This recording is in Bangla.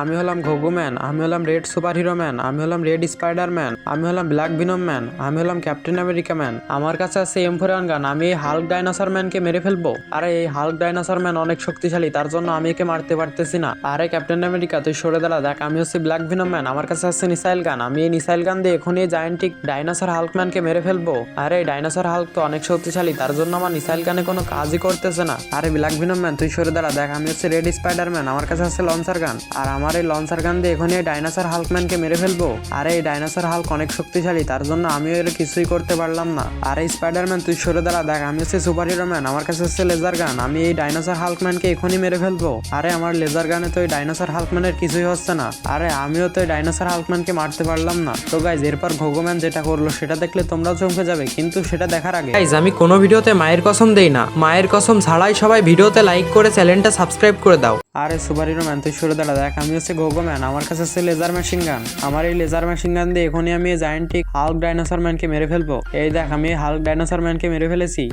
আমি হলাম ঘোগো ম্যান, আমি হলাম রেড সুপার হিরো ম্যান, আমি হলাম রেড স্পাইডার ম্যান, আমি হলাম ব্ল্যাক ভিনম ম্যান, আমি হলাম ক্যাপ্টেন আমেরিকা ম্যান। আমার কাছে আছে M41 গান। আমি এই হাল্ক ডাইনোসর ম্যানকে মেরে ফেলবো। আরে এই হাল্ক ডাইনোসর ম্যান অনেক শক্তিশালী, তার জন্য আমি একে মারতে পারতেছি না। আরে ক্যাপ্টেন আমেরিকা তুই সরে দাঁড়া, দেখ আমি হচ্ছে ব্ল্যাক ভিনম ম্যান, আমার কাছে আছে মিসাইল গান। আমি এই মিসাইল গান দিয়ে এখনই এই জায়ান্টিক ডাইনোসর হাল্ক ম্যানকে মেরে ফেলবো। আরে এই ডাইনোসর হাল্ক তো অনেক শক্তিশালী, তার জন্য আমার মিসাইল গানে কোনো কাজই করতেছে না। আরে ব্ল্যাক ভিনম ম্যান তুই সরে দাঁড়া, দেখ আমি হচ্ছে রেড স্পাইডার ম্যান, আমার কাছে আছে লঞ্চার গান। আর আমার এই লঞ্চার গান দিয়ে এখনই এই ডাইনোসর হাল্ক ম্যানকে মেরে ফেলবো। আরে এই ডাইনোসর হাল্ক অনেক শক্তিশালী, তার জন্য আমিও এর কিছুই করতে পারলাম না। আরে স্পাইডার ম্যান তুই সরে দাঁড়া, দেখ আমি হচ্ছে সুপার হিরো ম্যান, আমার কাছে হচ্ছে লেজার গান। আমি এই ডাইনোসর হাল্ক ম্যানকে এখনই মেরে ফেলবো। আরে আমার লেজার গানে তো এই ডাইনোসর হাল্ক ম্যানের কিছুই হচ্ছে না। আরে আমিও তো এই ডাইনোসর হাল্ক ম্যানকে মারতে পারলাম না। তো গাইজ এরপর ঘোগো ম্যান যেটা করলো সেটা দেখলে তোমরাও চমকে যাবে, কিন্তু সেটা দেখার আগে গাইজ আমি কোনো ভিডিওতে মায়ের কসম দেই না, মায়ের কসম ছাড়াই সবাই ভিডিওতে লাইক করে চ্যানেলটা সাবস্ক্রাইব করে দাও। আরে সুপার হিরো ম্যান তুই সরে দাঁড়া, দেখ আমি হচ্ছে ঘোগো ম্যান, আমার কাছে হচ্ছে লেজার মেশিন গান। আমার এই লেজার মেশিন গান দিয়ে এখনই আমি জায়ান্টিক হাল্ক ডাইনোসর ম্যানকে মেরে ফেলবো। এই দেখ আমি হাল্ক ডাইনোসর ম্যানকে মেরে ফেলেছি।